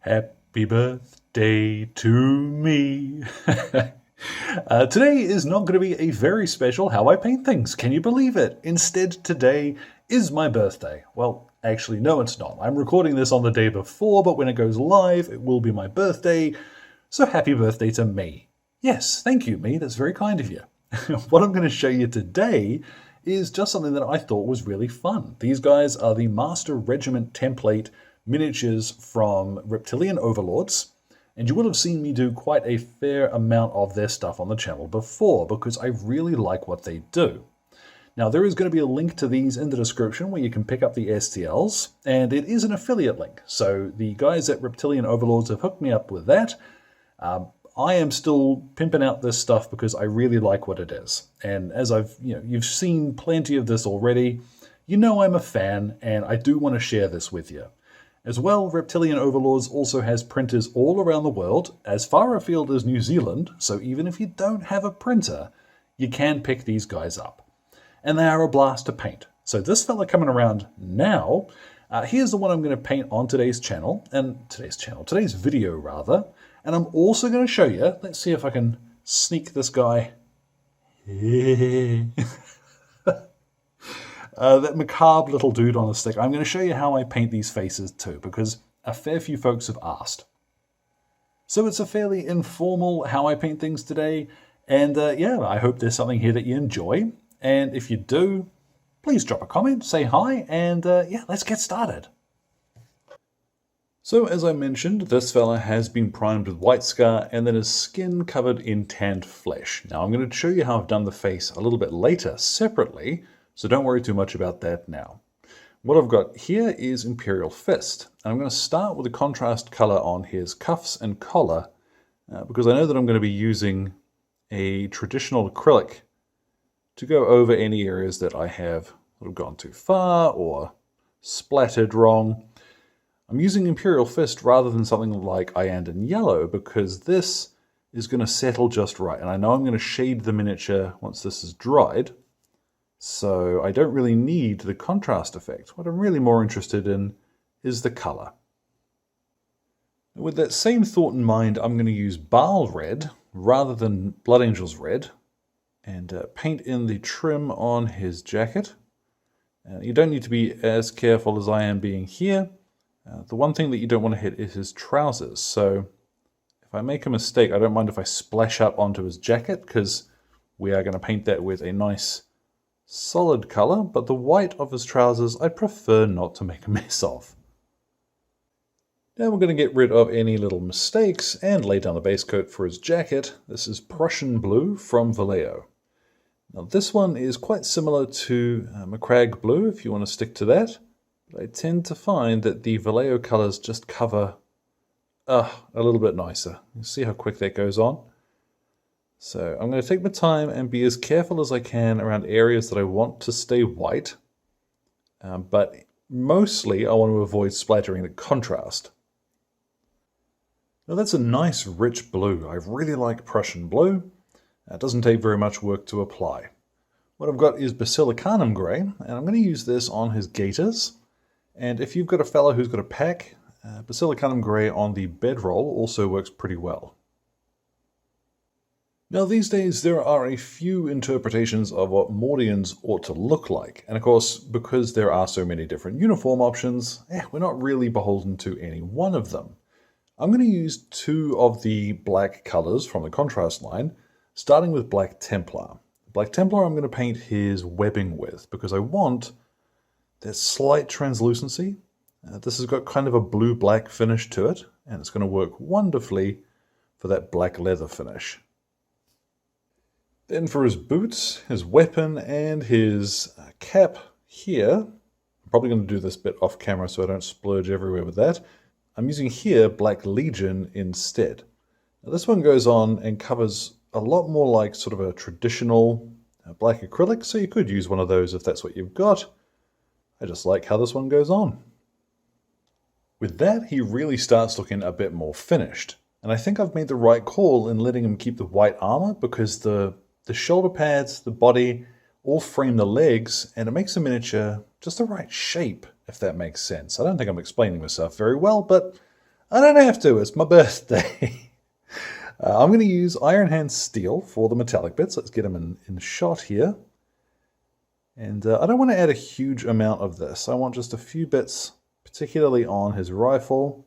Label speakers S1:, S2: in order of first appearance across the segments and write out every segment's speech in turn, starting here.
S1: Happy birthday to me. Today is not going to be a very special How I Paint Things. Can you believe it? Instead, today is my birthday. Well, actually, no, it's not. I'm recording this on the day before, but when it goes live, it will be my birthday. So happy birthday to me. Yes, thank you, me. That's very kind of you. What I'm going to show you today is just something that I thought was really fun. These guys are the Master Regiment template miniatures from Reptilian Overlords, and you will have seen me do quite a fair amount of their stuff on the channel before because I really like what they do. Now there is going to be a link to these in the description where you can pick up the STLs, and it is an affiliate link, so the guys at Reptilian Overlords have hooked me up with that. I am still pimping out this stuff because I really like what it is, and as you've seen plenty of this already, you know I'm a fan and I do want to share this with you. As well, Reptilian Overlords also has printers all around the world, as far afield as New Zealand, so even if you don't have a printer, you can pick these guys up. And they are a blast to paint. So this fella coming around now, here's the one I'm going to paint on today's video rather. And I'm also going to show you, let's see if I can sneak this guy. That macabre little dude on a stick. I'm going to show you how I paint these faces too, because a fair few folks have asked. So it's a fairly informal how I paint things today, and yeah, I hope there's something here that you enjoy. And if you do, please drop a comment, say hi, and yeah, let's get started. So as I mentioned, this fella has been primed with white scar and then his skin covered in tanned flesh. Now I'm going to show you how I've done the face a little bit later separately, so don't worry too much about that now. What I've got here is Imperial Fist. And I'm going to start with a contrast color on his cuffs and collar because I know that I'm going to be using a traditional acrylic to go over any areas that I have gone too far or splattered wrong. I'm using Imperial Fist rather than something like Iandan Yellow because this is going to settle just right. And I know I'm going to shade the miniature once this is dried. So I don't really need the contrast effect. What I'm really more interested in is the color. With that same thought in mind, I'm going to use Baal Red rather than Blood Angel's Red and paint in the trim on his jacket. You don't need to be as careful as I am being here. The one thing that you don't want to hit is his trousers. So if I make a mistake, I don't mind if I splash up onto his jacket because we are going to paint that with a nice solid color, but the white of his trousers I prefer not to make a mess of. Now we're going to get rid of any little mistakes and lay down the base coat for his jacket. This is Prussian Blue from Vallejo. Now this one is quite similar to Macragge Blue if you want to stick to that, but I tend to find that the Vallejo colors just cover a little bit nicer. You see how quick that goes on? So I'm going to take my time and be as careful as I can around areas that I want to stay white, but mostly I want to avoid splattering the contrast. Now that's a nice rich blue. I really like Prussian Blue. It doesn't take very much work to apply. What I've got is Basilicanum Grey, and I'm going to use this on his gaiters. And if you've got a fella who's got a pack, Basilicanum Grey on the bedroll also works pretty well. Now these days there are a few interpretations of what Mordians ought to look like, and of course because there are so many different uniform options, we're not really beholden to any one of them. I'm going to use two of the black colors from the contrast line, starting with Black Templar. Black Templar I'm going to paint his webbing with because I want that slight translucency. This has got kind of a blue-black finish to it, and it's going to work wonderfully for that black leather finish. Then for his boots, his weapon, and his cap here, I'm probably going to do this bit off camera so I don't splurge everywhere with that. I'm using here Black Legion instead. Now this one goes on and covers a lot more like sort of a traditional black acrylic, so you could use one of those if that's what you've got. I just like how this one goes on. With that, he really starts looking a bit more finished. And I think I've made the right call in letting him keep the white armor because the shoulder pads, the body, all frame the legs, and it makes the miniature just the right shape, if that makes sense. I don't think I'm explaining myself very well, but I don't have to, it's my birthday. I'm going to use Iron Hand Steel for the metallic bits. Let's get them in shot here. And I don't want to add a huge amount of this. I want just a few bits, particularly on his rifle,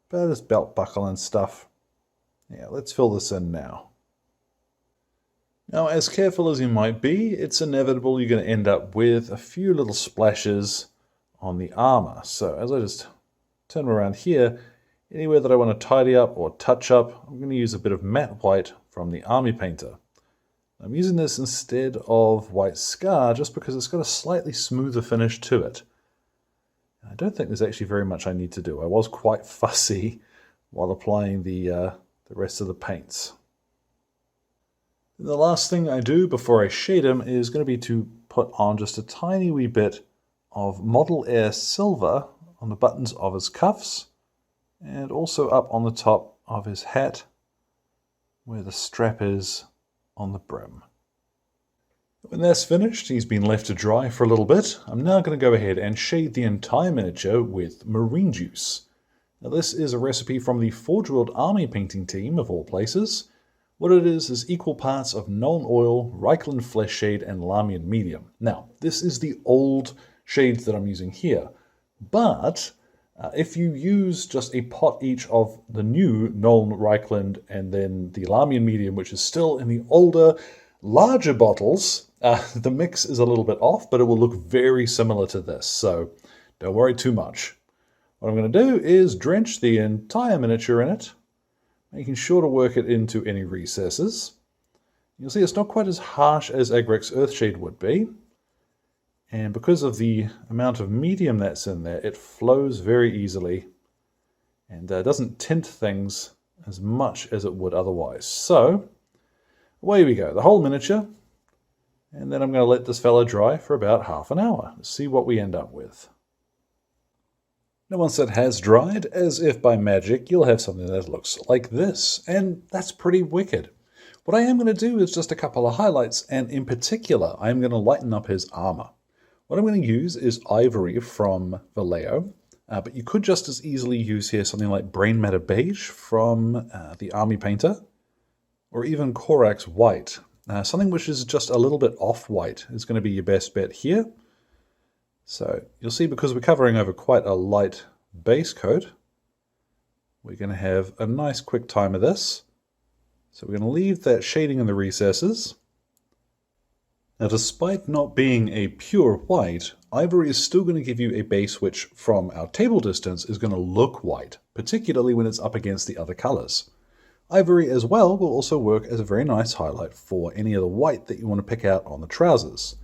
S1: but his belt buckle and stuff. Yeah, let's fill this in now. Now, as careful as you might be, it's inevitable you're going to end up with a few little splashes on the armor. So as I just turn around here, anywhere that I want to tidy up or touch up, I'm going to use a bit of matte white from the Army Painter. I'm using this instead of White Scar just because it's got a slightly smoother finish to it. I don't think there's actually very much I need to do. I was quite fussy while applying the rest of the paints. The last thing I do before I shade him is going to be to put on just a tiny wee bit of Model Air Silver on the buttons of his cuffs and also up on the top of his hat where the strap is on the brim. When that's finished, he's been left to dry for a little bit. I'm now going to go ahead and shade the entire miniature with marine juice. Now this is a recipe from the Forge World Army painting team of all places. What it is equal parts of Nuln Oil, Reikland Flesh Shade, and Lamian Medium. Now, this is the old shades that I'm using here, but if you use just a pot each of the new Nuln, Reikland, and then the Lamian Medium, which is still in the older, larger bottles, the mix is a little bit off, but it will look very similar to this, so don't worry too much. What I'm going to do is drench the entire miniature in it, making sure to work it into any recesses. You'll see it's not quite as harsh as Agrek's Earthshade would be, and because of the amount of medium that's in there, it flows very easily and doesn't tint things as much as it would otherwise. So, away we go, the whole miniature, and then I'm going to let this fella dry for about half an hour to see what we end up with. Now once it has dried, as if by magic, you'll have something that looks like this, and that's pretty wicked. What I am going to do is just a couple of highlights, and in particular, I'm going to lighten up his armor. What I'm going to use is ivory from Vallejo, but you could just as easily use here something like Brain Matter Beige from the Army Painter, or even Corax White. Something which is just a little bit off-white is going to be your best bet here. So you'll see because we're covering over quite a light base coat, we're going to have a nice quick time of this. So we're going to leave that shading in the recesses. Now, despite not being a pure white, ivory is still going to give you a base which, from our table distance, is going to look white, particularly when it's up against the other colors. Ivory as well will also work as a very nice highlight for any of the white that you want to pick out on the trousers.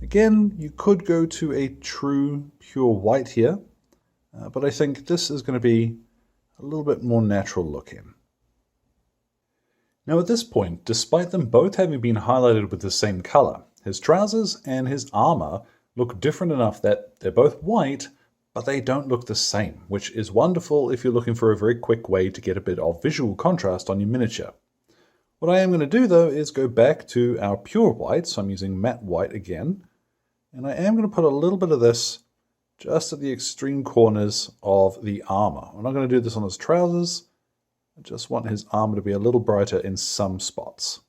S1: Again, you could go to a true pure white here, but I think this is going to be a little bit more natural looking. Now at this point, despite them both having been highlighted with the same color, his trousers and his armor look different enough that they're both white, but they don't look the same, which is wonderful if you're looking for a very quick way to get a bit of visual contrast on your miniature. What I am going to do though is go back to our pure white, so I'm using matte white again, and I am going to put a little bit of this just at the extreme corners of the armor. I'm not going to do this on his trousers. I just want his armor to be a little brighter in some spots.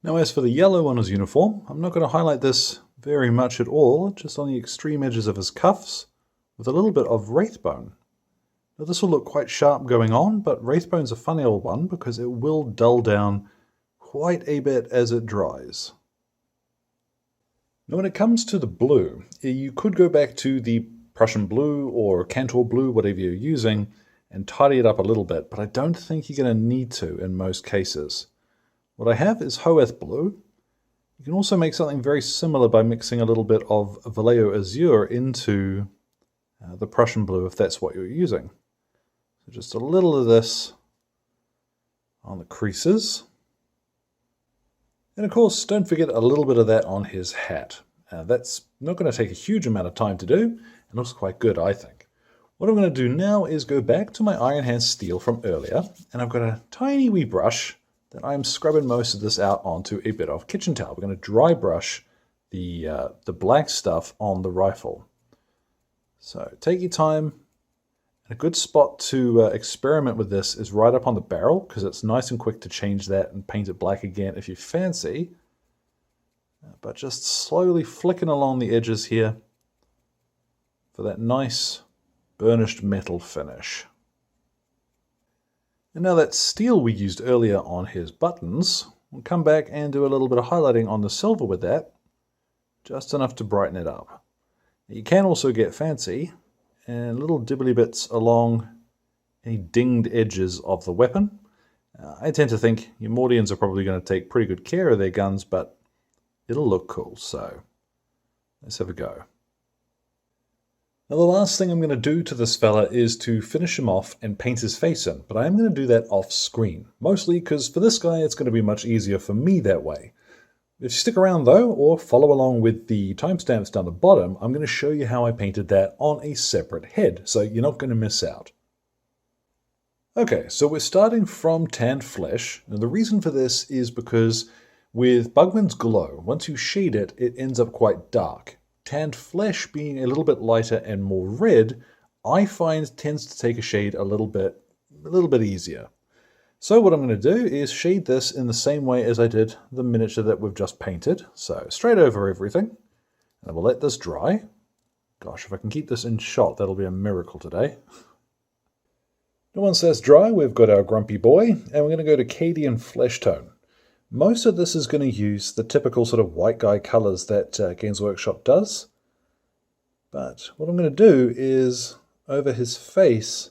S1: Now as for the yellow on his uniform, I'm not going to highlight this very much at all, just on the extreme edges of his cuffs with a little bit of Wraithbone. Now this will look quite sharp going on, but Wraithbone's a funny old one because it will dull down quite a bit as it dries. Now when it comes to the blue, you could go back to the Prussian blue or Cantor blue, whatever you're using, and tidy it up a little bit, but I don't think you're going to need to in most cases. What I have is Hoeth blue. You can also make something very similar by mixing a little bit of Vallejo Azure into the Prussian blue if that's what you're using. So just a little of this on the creases. And of course, don't forget a little bit of that on his hat. That's not going to take a huge amount of time to do, and looks quite good, I think. What I'm going to do now is go back to my Iron Hand Steel from earlier, and I've got a tiny wee brush that I'm scrubbing most of this out onto a bit of kitchen towel. We're going to dry brush the black stuff on the rifle. So take your time A good spot to experiment with this is right up on the barrel, because it's nice and quick to change that and paint it black again if you fancy. But just slowly flicking along the edges here for that nice burnished metal finish. And now that steel we used earlier on his buttons, we'll come back and do a little bit of highlighting on the silver with that, just enough to brighten it up. You can also get fancy and little dibbly bits along any dinged edges of the weapon. I tend to think your Mordians are probably going to take pretty good care of their guns, but it'll look cool, so let's have a go. Now the last thing I'm going to do to this fella is to finish him off and paint his face in, but I am going to do that off screen, mostly because for this guy it's going to be much easier for me that way. If you stick around though, or follow along with the timestamps down the bottom, I'm going to show you how I painted that on a separate head, so you're not going to miss out. Okay, so we're starting from tanned flesh, and the reason for this is because with Bugman's Glow, once you shade it, it ends up quite dark. Tanned flesh being a little bit lighter and more red, I find tends to take a shade a little bit easier. So what I'm going to do is shade this in the same way as I did the miniature that we've just painted. So straight over everything. And we'll let this dry. Gosh, if I can keep this in shot, that'll be a miracle today. And once that's dry, we've got our grumpy boy, and we're going to go to Cadian Flesh Tone. Most of this is going to use the typical sort of white guy colors that Games Workshop does. But what I'm going to do is, over his face,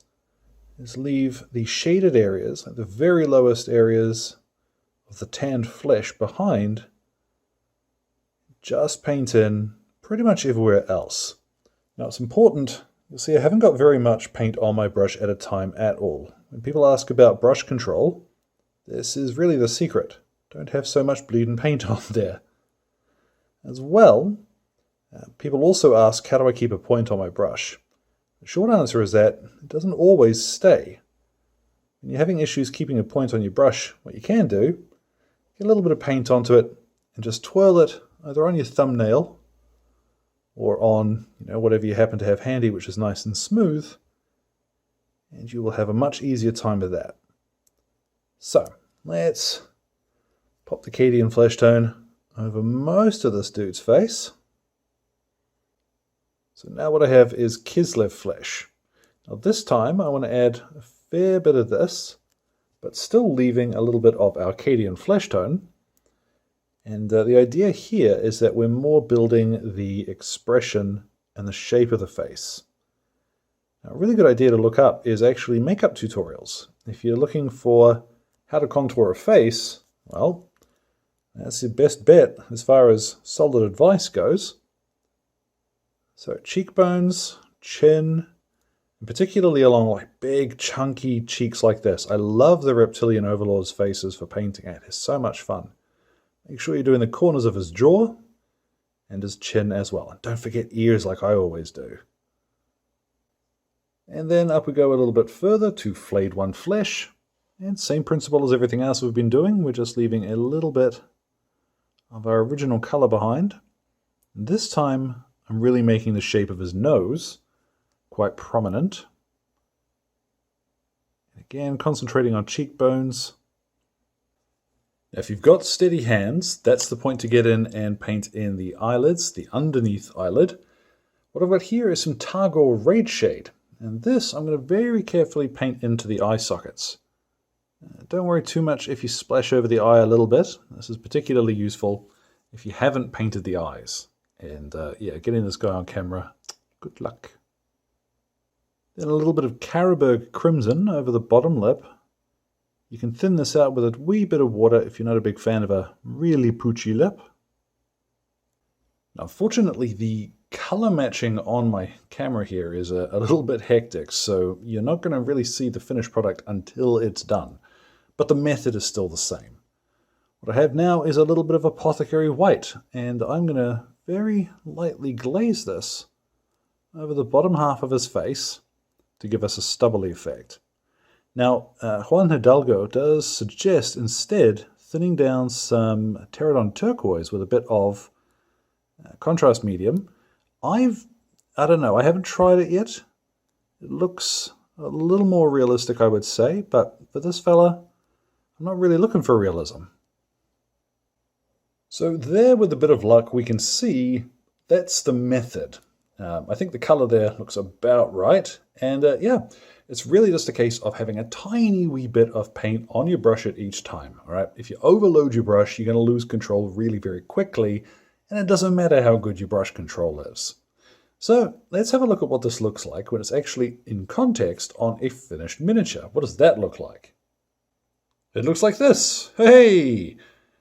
S1: is leave the shaded areas, like the very lowest areas of the tanned flesh behind, just paint in pretty much everywhere else. Now it's important, you'll see I haven't got very much paint on my brush at a time at all. When people ask about brush control, this is really the secret. Don't have so much bleed and paint on there. As well, people also ask, how do I keep a point on my brush? The short answer is that it doesn't always stay. When you're having issues keeping a point on your brush, what you can do, get a little bit of paint onto it and just twirl it either on your thumbnail or on whatever you happen to have handy, which is nice and smooth, and you will have a much easier time with that. So let's pop the Cadian Flesh Tone over most of this dude's face. So now what I have is Kislev flesh. Now this time I want to add a fair bit of this, but still leaving a little bit of our Cadian flesh tone. And the idea here is that we're more building the expression and the shape of the face. Now, a really good idea to look up is actually makeup tutorials. If you're looking for how to contour a face, well, that's your best bet as far as solid advice goes. So cheekbones, chin, and particularly along like big chunky cheeks like this. I love the Reptilian Overlords faces for painting it. It's so much fun. Make sure you're doing the corners of his jaw and his chin as well. And don't forget ears like I always do. And then up we go a little bit further to Flayed One Flesh. And same principle as everything else we've been doing. We're just leaving a little bit of our original color behind. And this time I'm really making the shape of his nose quite prominent. And again, concentrating on cheekbones. Now, if you've got steady hands, that's the point to get in and paint in the eyelids, the underneath eyelid. What I've got here is some Targor Raid Shade. And this I'm going to very carefully paint into the eye sockets. Don't worry too much if you splash over the eye a little bit. This is particularly useful if you haven't painted the eyes. And yeah, getting this guy on camera, good luck. Then a little bit of Carroburg Crimson over the bottom lip. You can thin this out with a wee bit of water if you're not a big fan of a really poochy lip. Now, fortunately, the color matching on my camera here is a little bit hectic, so you're not going to really see the finished product until it's done. But the method is still the same. What I have now is a little bit of Apothecary White, and I'm going to very lightly glaze this over the bottom half of his face to give us a stubbly effect. Now, Juan Hidalgo does suggest instead thinning down some Pterodon Turquoise with a bit of contrast medium. I don't know, I haven't tried it yet. It looks A little more realistic, I would say, but for this fella, I'm not really looking for realism. So there, with a bit of luck, we can see that's the method. I think the color there looks about right. And yeah, it's really just a case of having a tiny wee bit of paint on your brush at each time. All right, if you overload your brush, you're going to lose control really very quickly, and it doesn't matter how good your brush control is. So let's have a look at what this looks like when it's actually in context on a finished miniature. What does that look like? It looks like this. Hey!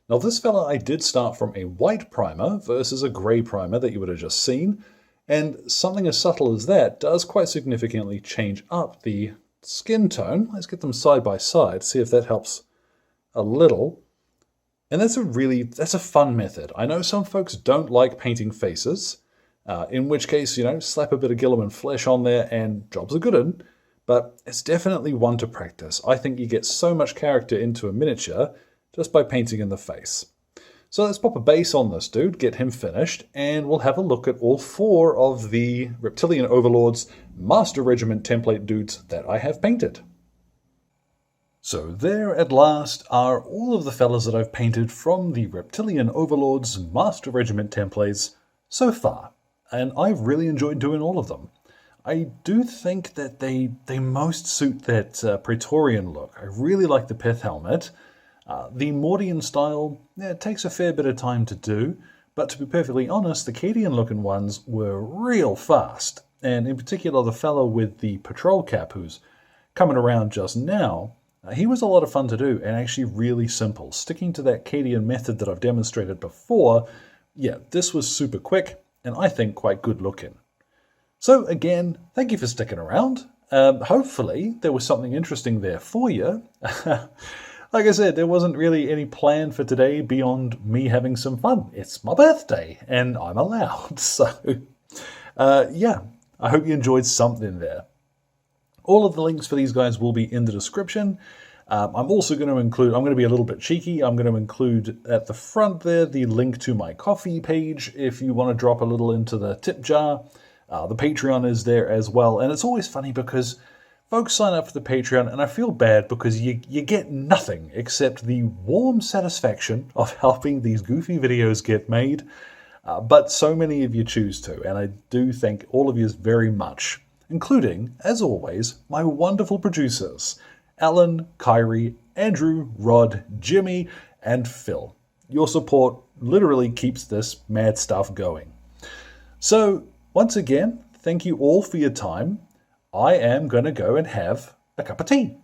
S1: Now this fella, I did start from a white primer versus a grey primer that you would have just seen, and something as subtle as that does quite significantly change up the skin tone. Let's get them side by side, see if that helps a little. And that's a fun method. I know some folks don't like painting faces, in which case, slap a bit of Gilliman flesh on there and jobs are good. But it's definitely one to practice. I think you get so much character into a miniature just by painting in the face. So let's pop a base on this dude, get him finished, and we'll have a look at all 4 of the Reptilian Overlords Master Regiment template dudes that I have painted. So there at last are all of the fellas that I've painted from the Reptilian Overlords Master Regiment templates so far, and I've really enjoyed doing all of them. I do think that they most suit that Praetorian look. I really like the pith helmet. The Mordian-style, it takes a fair bit of time to do, but to be perfectly honest, the Cadian-looking ones were real fast, and in particular the fellow with the patrol cap who's coming around just now, he was a lot of fun to do and actually really simple. Sticking to that Cadian method that I've demonstrated before, yeah, this was super quick and I think quite good looking. So again, thank you for sticking around. Hopefully there was something interesting there for you. Like I said, there wasn't really any plan for today beyond me having some fun. It's my birthday, and I'm allowed. So, yeah, I hope you enjoyed something there. All of the links for these guys will be in the description. I'm also going to include, I'm going to be a little bit cheeky, I'm going to include at the front there the link to my coffee page if you want to drop a little into the tip jar. The Patreon is there as well, and it's always funny because folks sign up for the Patreon, and I feel bad because you get nothing except the warm satisfaction of helping these goofy videos get made. But so many of you choose to, and I do thank all of you very much, including, as always, my wonderful producers, Alan, Kyrie, Andrew, Rod, Jimmy, and Phil. Your support literally keeps this mad stuff going. So, once again, thank you all for your time. I am going to go and have a cup of tea.